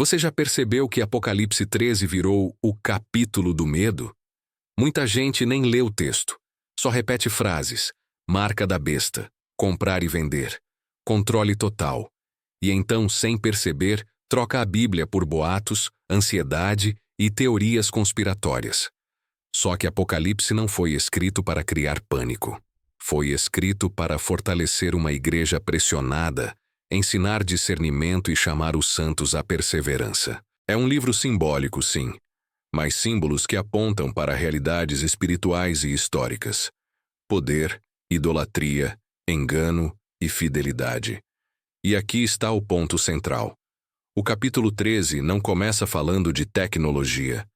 Você já percebeu que Apocalipse 13 virou o capítulo do medo? Muita gente nem lê o texto, só repete frases: marca da besta, comprar e vender, controle total. E então, sem perceber, troca a Bíblia por boatos, ansiedade e teorias conspiratórias. Só que Apocalipse não foi escrito para criar pânico. Foi escrito para fortalecer uma igreja pressionada, ensinar discernimento e chamar os santos à perseverança. É um livro simbólico, sim, mas símbolos que apontam para realidades espirituais e históricas: poder, idolatria, engano e fidelidade. E aqui está o ponto central. O capítulo 13 não começa falando de tecnologia.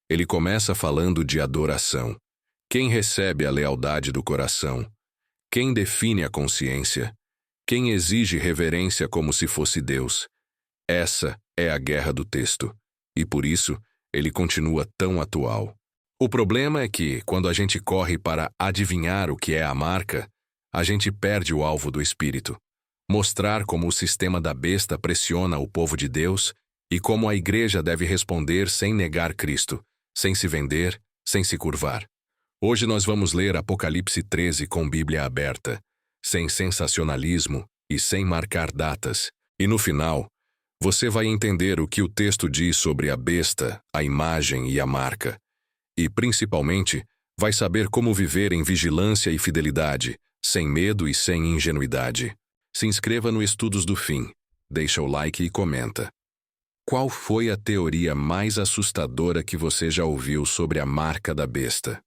Ele começa falando de adoração. Quem recebe a lealdade do coração? Quem define a consciência? Quem exige reverência como se fosse Deus? Essa é a guerra do texto. E por isso, ele continua tão atual. O problema é que, quando a gente corre para adivinhar o que é a marca, a gente perde o alvo do Espírito. Mostrar como o sistema da besta pressiona o povo de Deus e como a igreja deve responder sem negar Cristo, sem se vender, sem se curvar. Hoje nós vamos ler Apocalipse 13 com Bíblia aberta, sem sensacionalismo e sem marcar datas. E no final, você vai entender o que o texto diz sobre a besta, a imagem e a marca. E, principalmente, vai saber como viver em vigilância e fidelidade, sem medo e sem ingenuidade. Se inscreva no Estudos do Fim, deixa o like e comenta. Qual foi a teoria mais assustadora que você já ouviu sobre a marca da besta?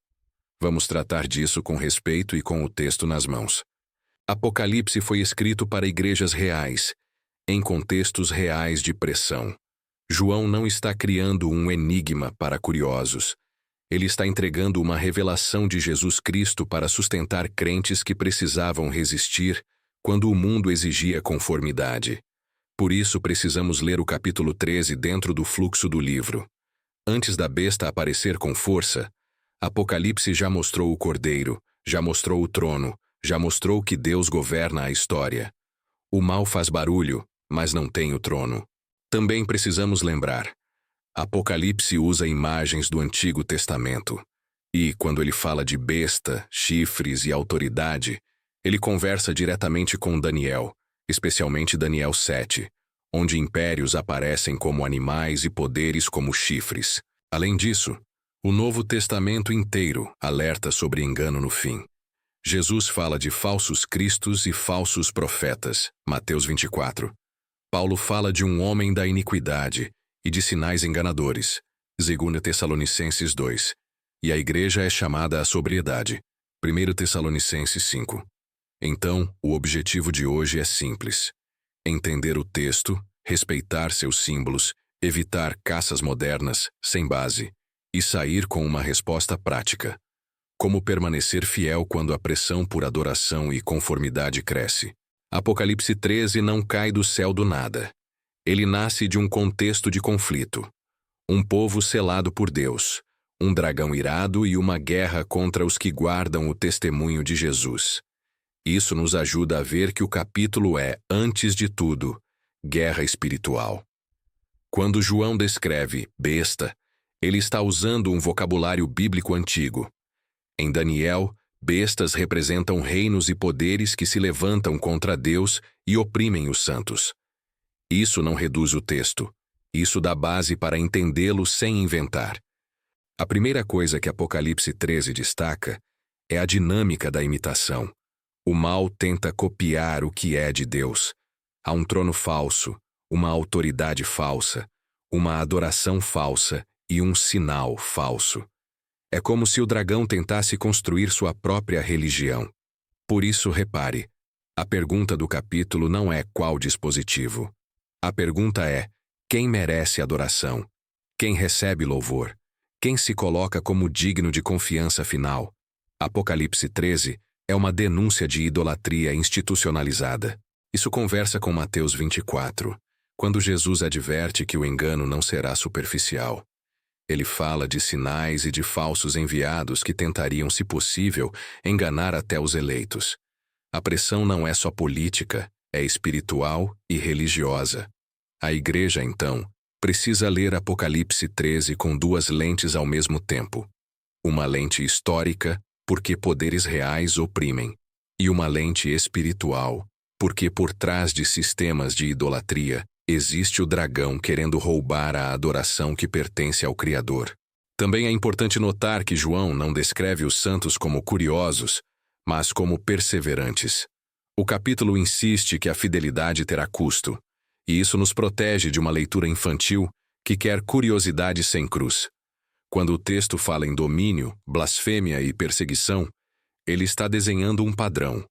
Vamos tratar disso com respeito e com o texto nas mãos. Apocalipse foi escrito para igrejas reais, em contextos reais de pressão. João não está criando um enigma para curiosos. Ele está entregando uma revelação de Jesus Cristo para sustentar crentes que precisavam resistir quando o mundo exigia conformidade. Por isso precisamos ler o capítulo 13 dentro do fluxo do livro. Antes da besta aparecer com força, Apocalipse já mostrou o Cordeiro, já mostrou o trono, já mostrou que Deus governa a história. O mal faz barulho, mas não tem o trono. Também precisamos lembrar: Apocalipse usa imagens do Antigo Testamento. E, quando ele fala de besta, chifres e autoridade, ele conversa diretamente com Daniel, especialmente Daniel 7, onde impérios aparecem como animais e poderes como chifres. Além disso, o Novo Testamento inteiro alerta sobre engano no fim. Jesus fala de falsos cristos e falsos profetas, Mateus 24. Paulo fala de um homem da iniquidade e de sinais enganadores, 2 Tessalonicenses 2. E a igreja é chamada à sobriedade, 1 Tessalonicenses 5. Então, o objetivo de hoje é simples: entender o texto, respeitar seus símbolos, evitar caças modernas, sem base, e sair com uma resposta prática. Como permanecer fiel quando a pressão por adoração e conformidade cresce. Apocalipse 13 não cai do céu do nada. Ele nasce de um contexto de conflito. Um povo selado por Deus, um dragão irado e uma guerra contra os que guardam o testemunho de Jesus. Isso nos ajuda a ver que o capítulo é, antes de tudo, guerra espiritual. Quando João descreve besta, ele está usando um vocabulário bíblico antigo. Em Daniel, bestas representam reinos e poderes que se levantam contra Deus e oprimem os santos. Isso não reduz o texto. Isso dá base para entendê-lo sem inventar. A primeira coisa que Apocalipse 13 destaca é a dinâmica da imitação. O mal tenta copiar o que é de Deus. Há um trono falso, uma autoridade falsa, uma adoração falsa e um sinal falso. É como se o dragão tentasse construir sua própria religião. Por isso, repare, a pergunta do capítulo não é qual dispositivo. A pergunta é: quem merece adoração? Quem recebe louvor? Quem se coloca como digno de confiança final? Apocalipse 13 é uma denúncia de idolatria institucionalizada. Isso conversa com Mateus 24, quando Jesus adverte que o engano não será superficial. Ele fala de sinais e de falsos enviados que tentariam, se possível, enganar até os eleitos. A pressão não é só política, é espiritual e religiosa. A igreja, então, precisa ler Apocalipse 13 com duas lentes ao mesmo tempo. Uma lente histórica, porque poderes reais oprimem, e uma lente espiritual, porque por trás de sistemas de idolatria existe o dragão querendo roubar a adoração que pertence ao Criador. Também é importante notar que João não descreve os santos como curiosos, mas como perseverantes. O capítulo insiste que a fidelidade terá custo, e isso nos protege de uma leitura infantil que quer curiosidade sem cruz. Quando o texto fala em domínio, blasfêmia e perseguição, ele está desenhando um padrão,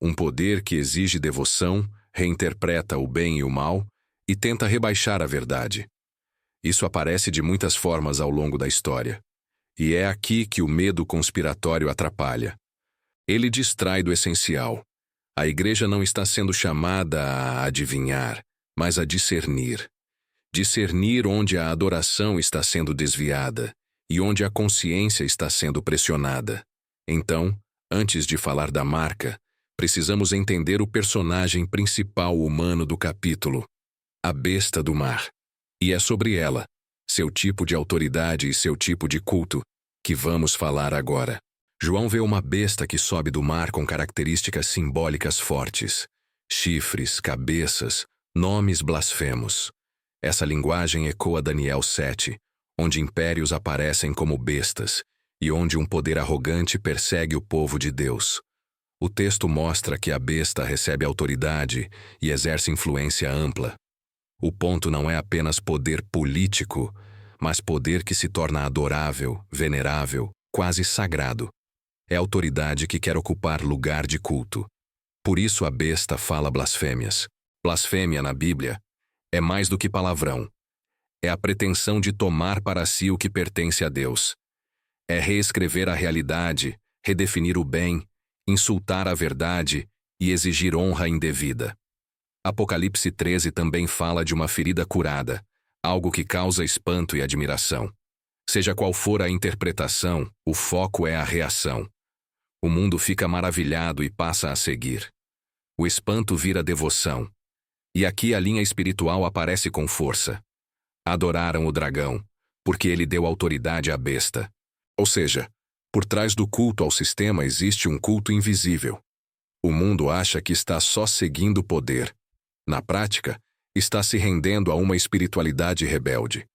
um poder que exige devoção, reinterpreta o bem e o mal e tenta rebaixar a verdade. Isso aparece de muitas formas ao longo da história. E é aqui que o medo conspiratório atrapalha. Ele distrai do essencial. A igreja não está sendo chamada a adivinhar, mas a discernir. Discernir onde a adoração está sendo desviada e onde a consciência está sendo pressionada. Então, antes de falar da marca, precisamos entender o personagem principal humano do capítulo, a besta do mar. E é sobre ela, seu tipo de autoridade e seu tipo de culto, que vamos falar agora. João vê uma besta que sobe do mar com características simbólicas fortes. Chifres, cabeças, nomes blasfemos. Essa linguagem ecoa Daniel 7, onde impérios aparecem como bestas e onde um poder arrogante persegue o povo de Deus. O texto mostra que a besta recebe autoridade e exerce influência ampla. O ponto não é apenas poder político, mas poder que se torna adorável, venerável, quase sagrado. É autoridade que quer ocupar lugar de culto. Por isso a besta fala blasfêmias. Blasfêmia na Bíblia é mais do que palavrão. É a pretensão de tomar para si o que pertence a Deus. É reescrever a realidade, redefinir o bem, insultar a verdade e exigir honra indevida. Apocalipse 13 também fala de uma ferida curada, algo que causa espanto e admiração. Seja qual for a interpretação, o foco é a reação. O mundo fica maravilhado e passa a seguir. O espanto vira devoção. E aqui a linha espiritual aparece com força. Adoraram o dragão, porque ele deu autoridade à besta. Ou seja, por trás do culto ao sistema existe um culto invisível. O mundo acha que está só seguindo o poder. Na prática, está se rendendo a uma espiritualidade rebelde.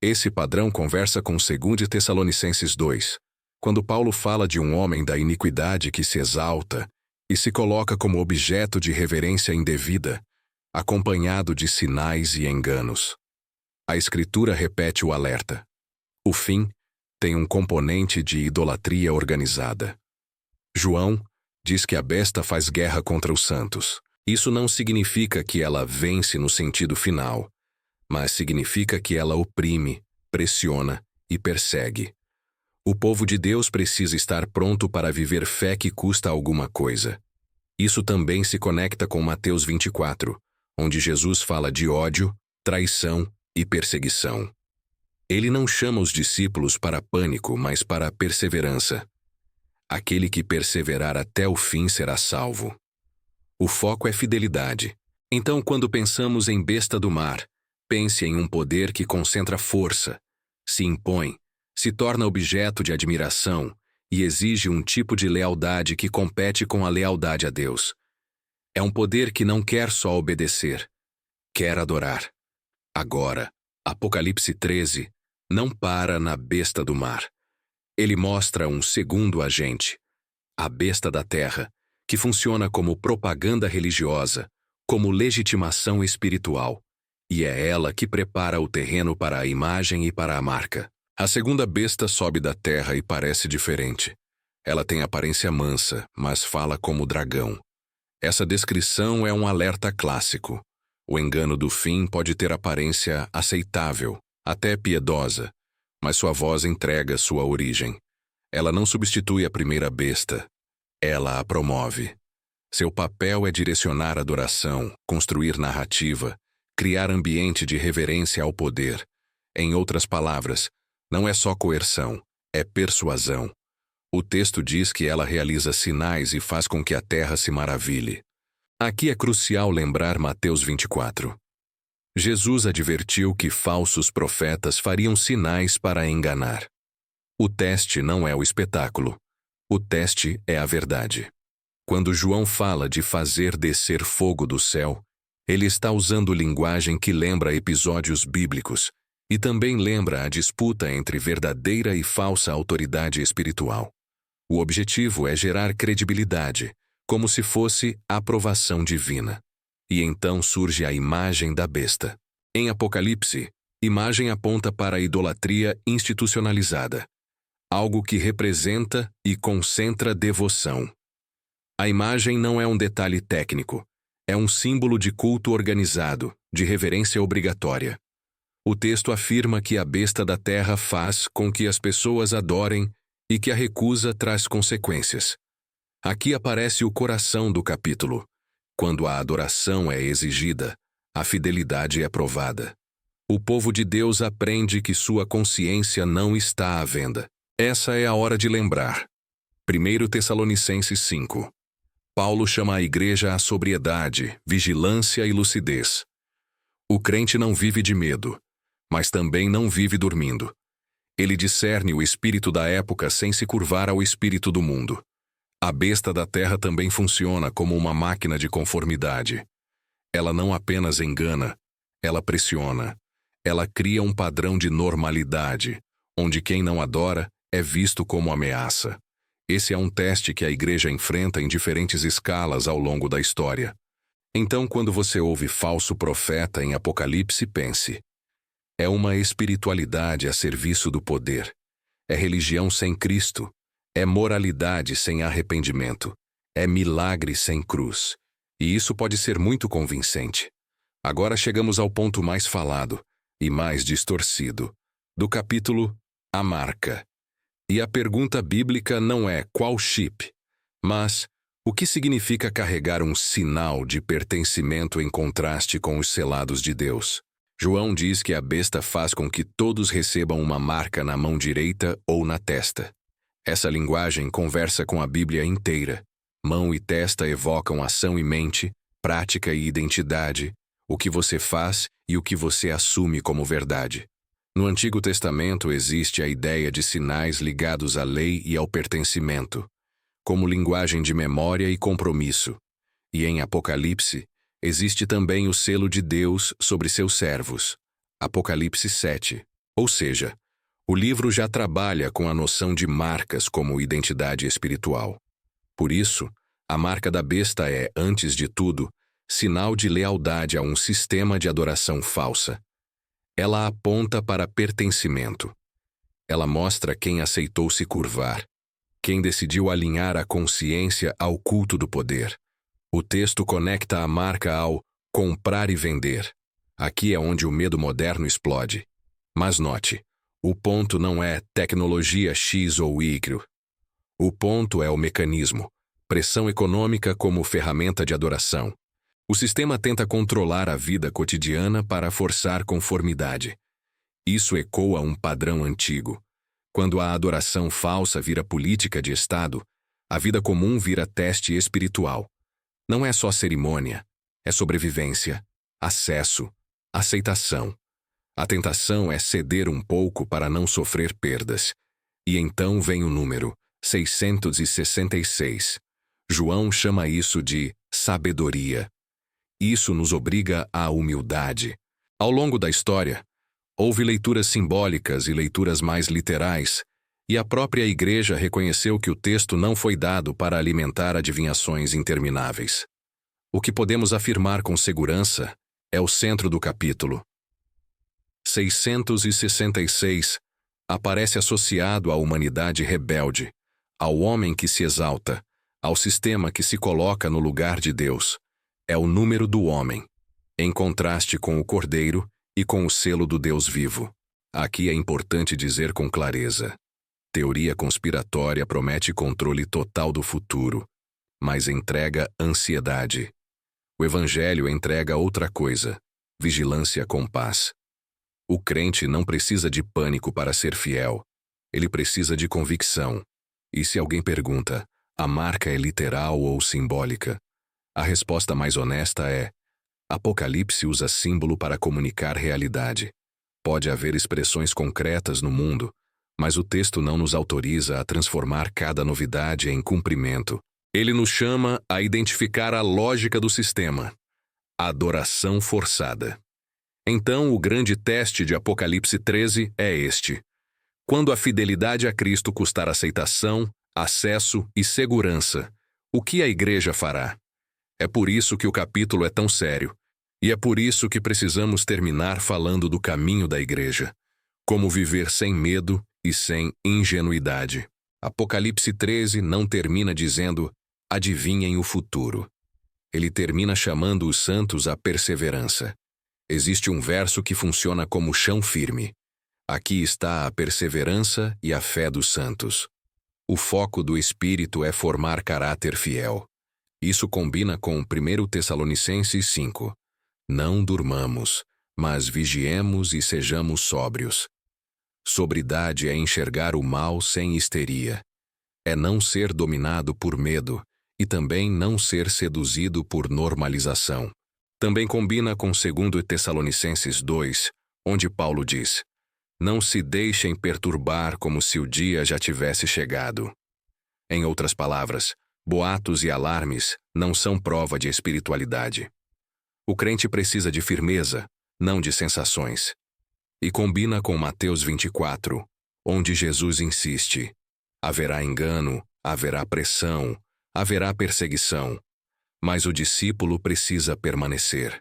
Esse padrão conversa com 2 Tessalonicenses 2, quando Paulo fala de um homem da iniquidade que se exalta e se coloca como objeto de reverência indevida, acompanhado de sinais e enganos. A Escritura repete o alerta. O fim tem um componente de idolatria organizada. João diz que a besta faz guerra contra os santos. Isso não significa que ela vence no sentido final, mas significa que ela oprime, pressiona e persegue. O povo de Deus precisa estar pronto para viver fé que custa alguma coisa. Isso também se conecta com Mateus 24, onde Jesus fala de ódio, traição e perseguição. Ele não chama os discípulos para pânico, mas para perseverança. Aquele que perseverar até o fim será salvo. O foco é fidelidade. Então, quando pensamos em besta do mar, pense em um poder que concentra força, se impõe, se torna objeto de admiração e exige um tipo de lealdade que compete com a lealdade a Deus. É um poder que não quer só obedecer, quer adorar. Agora, Apocalipse 13 não para na besta do mar. Ele mostra um segundo agente, a besta da terra, que funciona como propaganda religiosa, como legitimação espiritual, e é ela que prepara o terreno para a imagem e para a marca. A segunda besta sobe da terra e parece diferente. Ela tem aparência mansa, mas fala como dragão. Essa descrição é um alerta clássico. O engano do fim pode ter aparência aceitável, até piedosa, mas sua voz entrega sua origem. Ela não substitui a primeira besta. Ela a promove. Seu papel é direcionar adoração, construir narrativa, criar ambiente de reverência ao poder. Em outras palavras, não é só coerção, é persuasão. O texto diz que ela realiza sinais e faz com que a terra se maravilhe. Aqui é crucial lembrar Mateus 24. Jesus advertiu que falsos profetas fariam sinais para enganar. O teste não é o espetáculo. O teste é a verdade. Quando João fala de fazer descer fogo do céu, ele está usando linguagem que lembra episódios bíblicos e também lembra a disputa entre verdadeira e falsa autoridade espiritual. O objetivo é gerar credibilidade, como se fosse aprovação divina. E então surge a imagem da besta. Em Apocalipse, imagem aponta para a idolatria institucionalizada, algo que representa e concentra devoção. A imagem não é um detalhe técnico, é um símbolo de culto organizado, de reverência obrigatória. O texto afirma que a besta da terra faz com que as pessoas adorem e que a recusa traz consequências. Aqui aparece o coração do capítulo. Quando a adoração é exigida, a fidelidade é provada. O povo de Deus aprende que sua consciência não está à venda. Essa é a hora de lembrar. 1 Tessalonicenses 5. Paulo chama a igreja à sobriedade, vigilância e lucidez. O crente não vive de medo, mas também não vive dormindo. Ele discerne o espírito da época sem se curvar ao espírito do mundo. A besta da terra também funciona como uma máquina de conformidade. Ela não apenas engana, ela pressiona. Ela cria um padrão de normalidade, onde quem não adora é visto como ameaça. Esse é um teste que a igreja enfrenta em diferentes escalas ao longo da história. Então, quando você ouve falso profeta em Apocalipse, pense: é uma espiritualidade a serviço do poder. É religião sem Cristo. É moralidade sem arrependimento. É milagre sem cruz. E isso pode ser muito convincente. Agora chegamos ao ponto mais falado e mais distorcido do capítulo A Marca. E a pergunta bíblica não é qual chip, mas o que significa carregar um sinal de pertencimento em contraste com os selados de Deus. João diz que a besta faz com que todos recebam uma marca na mão direita ou na testa. Essa linguagem conversa com a Bíblia inteira. Mão e testa evocam ação e mente, prática e identidade, o que você faz e o que você assume como verdade. No Antigo Testamento existe a ideia de sinais ligados à lei e ao pertencimento, como linguagem de memória e compromisso. E em Apocalipse, existe também o selo de Deus sobre seus servos. Apocalipse 7. Ou seja, o livro já trabalha com a noção de marcas como identidade espiritual. Por isso, a marca da besta é, antes de tudo, sinal de lealdade a um sistema de adoração falsa. Ela aponta para pertencimento. Ela mostra quem aceitou se curvar, quem decidiu alinhar a consciência ao culto do poder. O texto conecta a marca ao comprar e vender. Aqui é onde o medo moderno explode. Mas note, o ponto não é tecnologia X ou Y. O ponto é o mecanismo, pressão econômica como ferramenta de adoração. O sistema tenta controlar a vida cotidiana para forçar conformidade. Isso ecoa um padrão antigo. Quando a adoração falsa vira política de Estado, a vida comum vira teste espiritual. Não é só cerimônia, é sobrevivência, acesso, aceitação. A tentação é ceder um pouco para não sofrer perdas. E então vem o número 666. João chama isso de sabedoria. Isso nos obriga à humildade. Ao longo da história, houve leituras simbólicas e leituras mais literais, e a própria igreja reconheceu que o texto não foi dado para alimentar adivinhações intermináveis. O que podemos afirmar com segurança é o centro do capítulo. 666 aparece associado à humanidade rebelde, ao homem que se exalta, ao sistema que se coloca no lugar de Deus. É o número do homem, em contraste com o Cordeiro e com o selo do Deus vivo. Aqui é importante dizer com clareza: teoria conspiratória promete controle total do futuro, mas entrega ansiedade. O Evangelho entrega outra coisa: vigilância com paz. O crente não precisa de pânico para ser fiel. Ele precisa de convicção. E se alguém pergunta, a marca é literal ou simbólica? A resposta mais honesta é: Apocalipse usa símbolo para comunicar realidade. Pode haver expressões concretas no mundo, mas o texto não nos autoriza a transformar cada novidade em cumprimento. Ele nos chama a identificar a lógica do sistema: adoração forçada. Então, o grande teste de Apocalipse 13 é este: quando a fidelidade a Cristo custar aceitação, acesso e segurança, o que a igreja fará? É por isso que o capítulo é tão sério, e é por isso que precisamos terminar falando do caminho da igreja, como viver sem medo e sem ingenuidade. Apocalipse 13 não termina dizendo: adivinhem o futuro. Ele termina chamando os santos à perseverança. Existe um verso que funciona como chão firme. Aqui está a perseverança e a fé dos santos. O foco do Espírito é formar caráter fiel. Isso combina com 1 Tessalonicenses 5. Não durmamos, mas vigiemos e sejamos sóbrios. Sobridade é enxergar o mal sem histeria. É não ser dominado por medo e também não ser seduzido por normalização. Também combina com 2 Tessalonicenses 2, onde Paulo diz: não se deixem perturbar como se o dia já tivesse chegado. Em outras palavras, boatos e alarmes não são prova de espiritualidade. O crente precisa de firmeza, não de sensações. E combina com Mateus 24, onde Jesus insiste: haverá engano, haverá pressão, haverá perseguição, mas o discípulo precisa permanecer.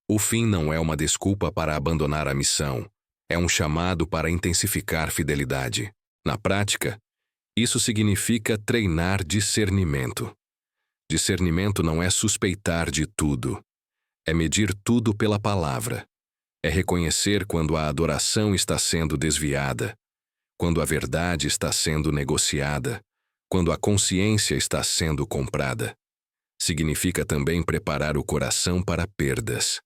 O fim não é uma desculpa para abandonar a missão, é um chamado para intensificar fidelidade. Na prática, isso significa treinar discernimento. Discernimento não é suspeitar de tudo, é medir tudo pela palavra. É reconhecer quando a adoração está sendo desviada, quando a verdade está sendo negociada, quando a consciência está sendo comprada. Significa também preparar o coração para perdas.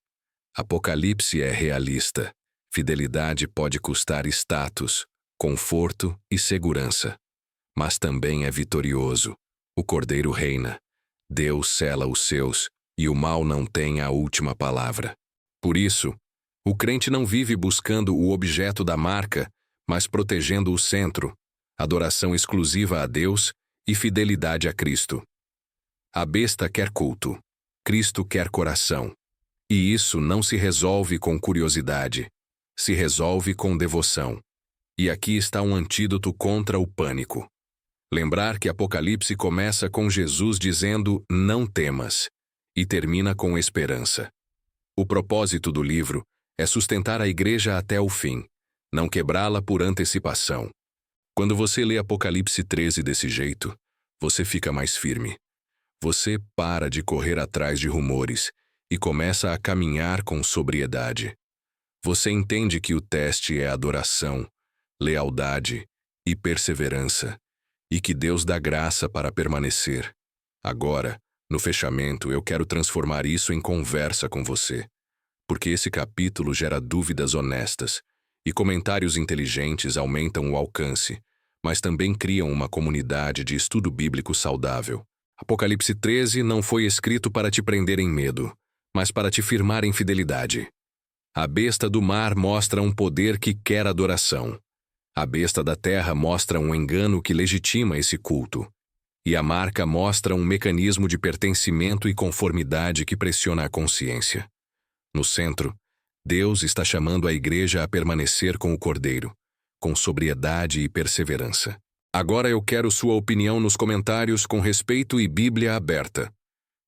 Apocalipse é realista. Fidelidade pode custar status, conforto e segurança. Mas também é vitorioso. O Cordeiro reina. Deus sela os seus, e o mal não tem a última palavra. Por isso, o crente não vive buscando o objeto da marca, mas protegendo o centro, adoração exclusiva a Deus e fidelidade a Cristo. A besta quer culto, Cristo quer coração. E isso não se resolve com curiosidade, se resolve com devoção. E aqui está um antídoto contra o pânico. Lembrar que Apocalipse começa com Jesus dizendo: não temas, e termina com esperança. O propósito do livro é sustentar a igreja até o fim, não quebrá-la por antecipação. Quando você lê Apocalipse 13 desse jeito, você fica mais firme. Você para de correr atrás de rumores e começa a caminhar com sobriedade. Você entende que o teste é adoração, lealdade e perseverança, e que Deus dá graça para permanecer. Agora, no fechamento, eu quero transformar isso em conversa com você, porque esse capítulo gera dúvidas honestas, e comentários inteligentes aumentam o alcance, mas também criam uma comunidade de estudo bíblico saudável. Apocalipse 13 não foi escrito para te prender em medo, mas para te firmar em fidelidade. A besta do mar mostra um poder que quer adoração. A besta da terra mostra um engano que legitima esse culto. E a marca mostra um mecanismo de pertencimento e conformidade que pressiona a consciência. No centro, Deus está chamando a igreja a permanecer com o Cordeiro, com sobriedade e perseverança. Agora eu quero sua opinião nos comentários com respeito e Bíblia aberta.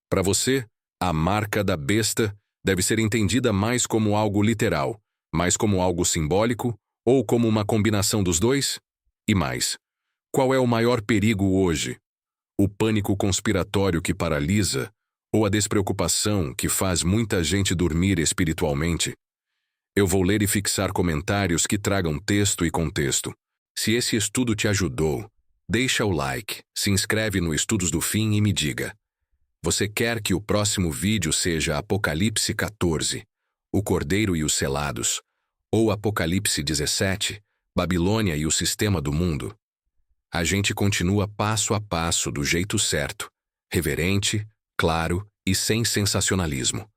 Para você, a marca da besta deve ser entendida mais como algo literal, mais como algo simbólico ou como uma combinação dos dois? E mais, qual é o maior perigo hoje? O pânico conspiratório que paralisa ou a despreocupação que faz muita gente dormir espiritualmente? Eu vou ler e fixar comentários que tragam texto e contexto. Se esse estudo te ajudou, deixa o like, se inscreve no Estudos do Fim e me diga: você quer que o próximo vídeo seja Apocalipse 14, o Cordeiro e os Selados, ou Apocalipse 17, Babilônia e o Sistema do Mundo? A gente continua passo a passo do jeito certo, reverente, claro e sem sensacionalismo.